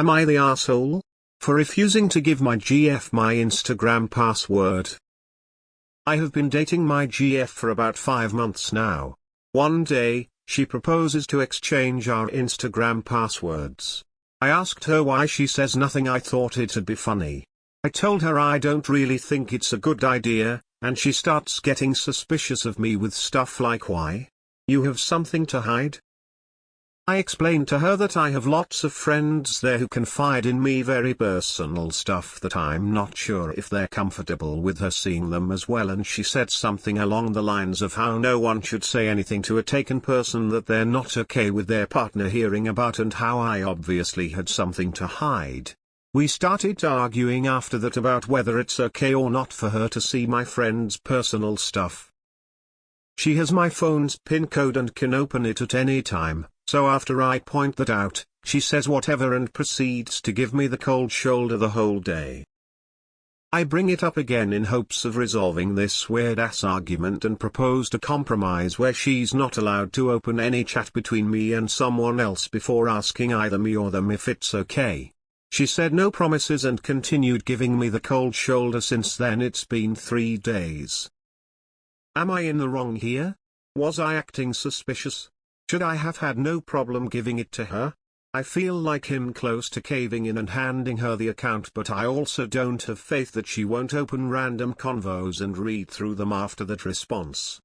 Am I the asshole? For refusing to give my GF my Instagram password. I have been dating my GF for about 5 months now. One day, she proposes to exchange our Instagram passwords. I asked her why. She says nothing. I thought it'd be funny. I told her I don't really think it's a good idea, and she starts getting suspicious of me with stuff like, why? You have something to hide? I explained to her that I have lots of friends there who confide in me very personal stuff that I'm not sure if they're comfortable with her seeing them as well, and she said something along the lines of how no one should say anything to a taken person that they're not okay with their partner hearing about, and how I obviously had something to hide. We started arguing after that about whether it's okay or not for her to see my friend's personal stuff. She has my phone's PIN code and can open it at any time. So after I point that out, she says whatever and proceeds to give me the cold shoulder the whole day. I bring it up again in hopes of resolving this weird-ass argument and proposed a compromise where she's not allowed to open any chat between me and someone else before asking either me or them if it's okay. She said no promises and continued giving me the cold shoulder since then. It's been 3 days. Am I in the wrong here? Was I acting suspicious? Should I have had no problem giving it to her? I feel like him close to caving in and handing her the account, but I also don't have faith that she won't open random convos and read through them after that response.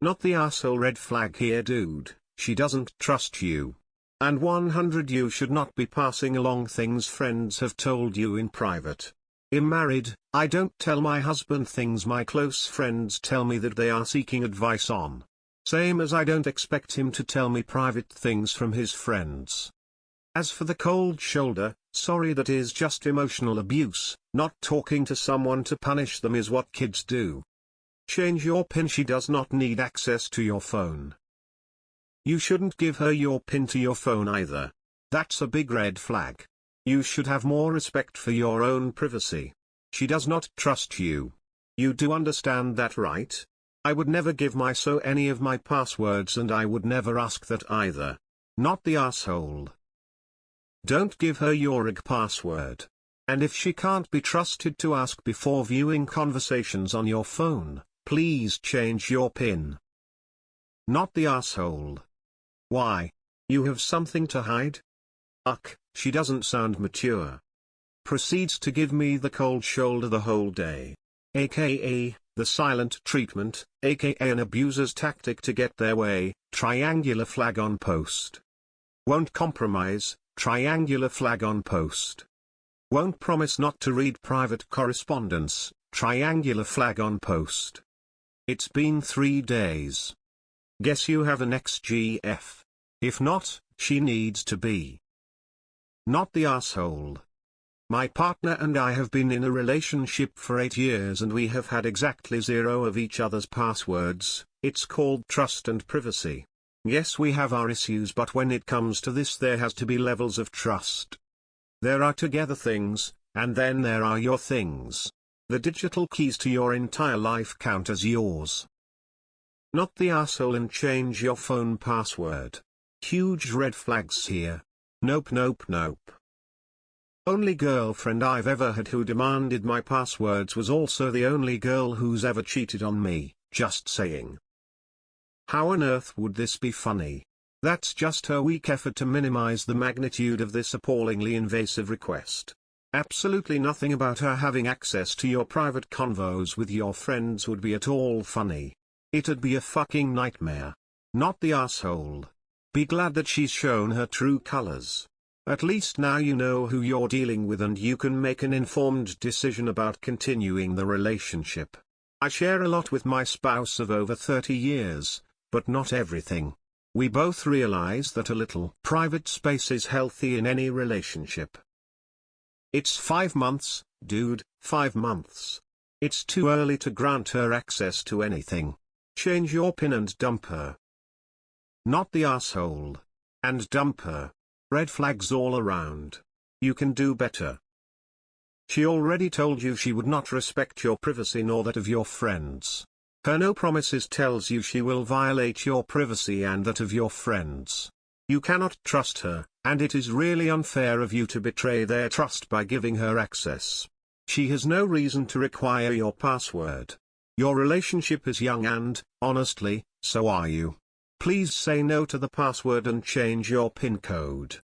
Not the asshole. Red flag here, dude. She doesn't trust you. And 100, you should not be passing along things friends have told you in private. I'm married, I don't tell my husband things my close friends tell me that they are seeking advice on. Same as I don't expect him to tell me private things from his friends. As for the cold shoulder, sorry, that is just emotional abuse. Not talking to someone to punish them is what kids do. Change your PIN. She does not need access to your phone. You shouldn't give her your PIN to your phone either. That's a big red flag. You should have more respect for your own privacy. She does not trust you. You do understand that, right? I would never give any of my passwords, and I would never ask that either. Not the asshole. Don't give her your IG password. And if she can't be trusted to ask before viewing conversations on your phone, please change your PIN. Not the asshole. Why? You have something to hide? Ugh, she doesn't sound mature. Proceeds to give me the cold shoulder the whole day. AKA, the silent treatment, aka an abuser's tactic to get their way, triangular flag on post. Won't compromise, triangular flag on post. Won't promise not to read private correspondence, triangular flag on post. It's been 3 days. Guess you have an ex-GF. If not, she needs to be. Not the asshole. My partner and I have been in a relationship for 8 years and we have had exactly 0 of each other's passwords. It's called trust and privacy. Yes, we have our issues, but when it comes to this there has to be levels of trust. There are together things, and then there are your things. The digital keys to your entire life count as yours. Not the asshole and change your phone password. Huge red flags here. Nope, nope, nope. Only girlfriend I've ever had who demanded my passwords was also the only girl who's ever cheated on me, just saying. How on earth would this be funny? That's just her weak effort to minimize the magnitude of this appallingly invasive request. Absolutely nothing about her having access to your private convos with your friends would be at all funny. It'd be a fucking nightmare. Not the asshole. Be glad that she's shown her true colors. At least now you know who you're dealing with and you can make an informed decision about continuing the relationship. I share a lot with my spouse of over 30 years, but not everything. We both realize that a little private space is healthy in any relationship. It's 5 months, dude, 5 months. It's too early to grant her access to anything. Change your PIN and dump her. Not the asshole. And dump her. Red flags all around. You can do better. She already told you she would not respect your privacy nor that of your friends. Her no promises tells you she will violate your privacy and that of your friends. You cannot trust her, and it is really unfair of you to betray their trust by giving her access. She has no reason to require your password. Your relationship is young and, honestly, so are you. Please say no to the password and change your PIN code.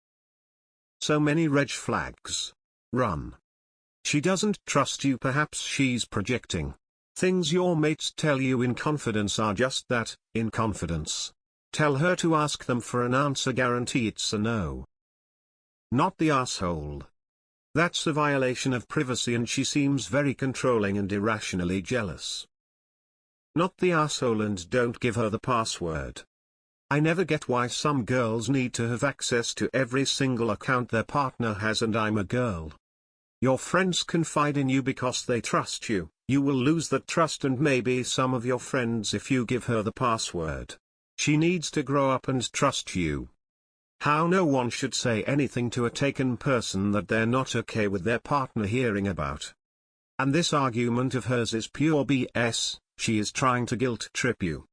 So many red flags. Run. She doesn't trust you. Perhaps she's projecting. Things your mates tell you in confidence are just that, in confidence. Tell her to ask them for an answer. Guarantee it's a no. Not the asshole. That's a violation of privacy and she seems very controlling and irrationally jealous. Not the asshole, and don't give her the password. I never get why some girls need to have access to every single account their partner has, and I'm a girl. Your friends confide in you because they trust you. You will lose that trust and maybe some of your friends if you give her the password. She needs to grow up and trust you. How no one should say anything to a taken person that they're not okay with their partner hearing about. And this argument of hers is pure BS. She is trying to guilt trip you.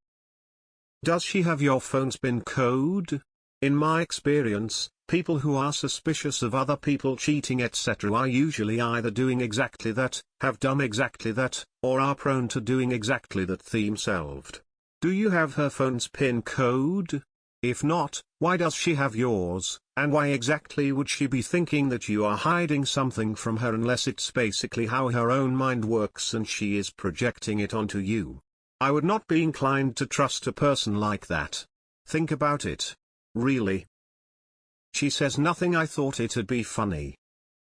Does she have your phone's PIN code? In my experience, people who are suspicious of other people cheating etc. are usually either doing exactly that, have done exactly that, or are prone to doing exactly that themselves. Do you have her phone's PIN code? If not, why does she have yours, and why exactly would she be thinking that you are hiding something from her unless it's basically how her own mind works and she is projecting it onto you? I would not be inclined to trust a person like that. Think about it. Really. She says nothing. I thought it'd be funny.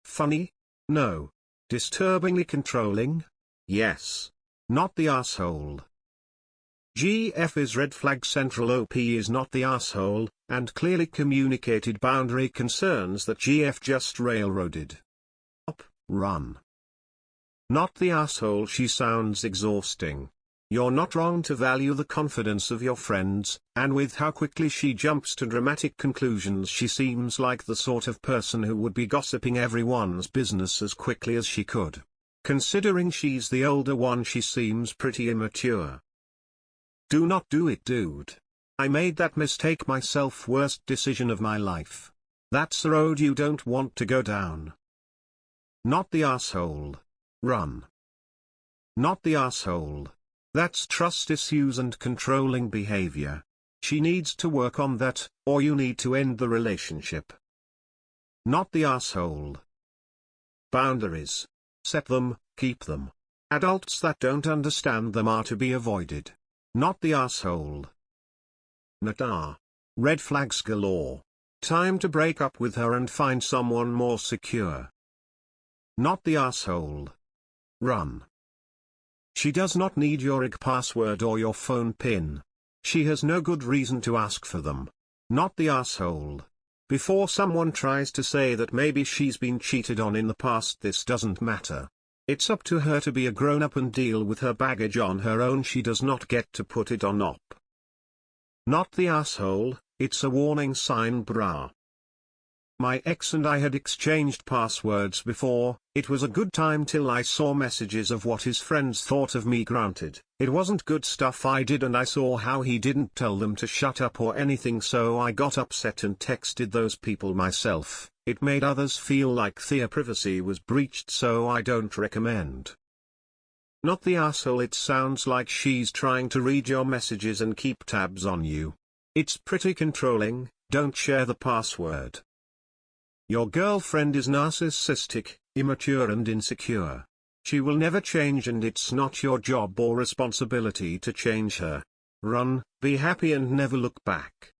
Funny? No. Disturbingly controlling? Yes. Not the asshole. GF is red flag central. OP is not the asshole, and clearly communicated boundary concerns that GF just railroaded. Up, run. Not the asshole. She sounds exhausting. You're not wrong to value the confidence of your friends, and with how quickly she jumps to dramatic conclusions, she seems like the sort of person who would be gossiping everyone's business as quickly as she could. Considering she's the older one, she seems pretty immature. Do not do it, dude. I made that mistake myself. Worst decision of my life. That's a road you don't want to go down. Not the asshole. Run. Not the asshole. That's trust issues and controlling behavior. She needs to work on that, or you need to end the relationship. Not the asshole. Boundaries. Set them, keep them. Adults that don't understand them are to be avoided. Not the asshole. Nata. Red flags galore. Time to break up with her and find someone more secure. Not the asshole. Run. She does not need your IG password or your phone PIN. She has no good reason to ask for them. Not the asshole. Before someone tries to say that maybe she's been cheated on in the past, this doesn't matter. It's up to her to be a grown-up and deal with her baggage on her own. She does not get to put it on op. Not the asshole. It's a warning sign, brah. My ex and I had exchanged passwords before. It was a good time till I saw messages of what his friends thought of me. Granted, it wasn't good stuff I did, and I saw how he didn't tell them to shut up or anything, so I got upset and texted those people myself. It made others feel like their privacy was breached, so I don't recommend. Not the asshole. It sounds like she's trying to read your messages and keep tabs on you. It's pretty controlling. Don't share the password. Your girlfriend is narcissistic, immature and insecure. She will never change, and it's not your job or responsibility to change her. Run, be happy and never look back.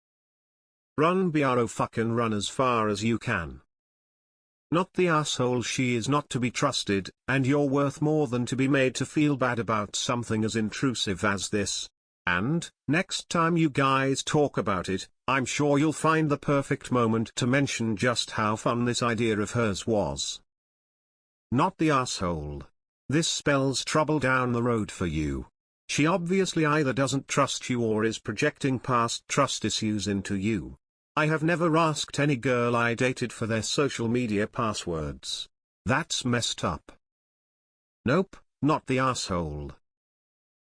Run, bro, fucking run as far as you can. Not the asshole. She is not to be trusted, and you're worth more than to be made to feel bad about something as intrusive as this. And, next time you guys talk about it, I'm sure you'll find the perfect moment to mention just how fun this idea of hers was. Not the asshole. This spells trouble down the road for you. She obviously either doesn't trust you or is projecting past trust issues into you. I have never asked any girl I dated for their social media passwords. That's messed up. Nope, not the asshole.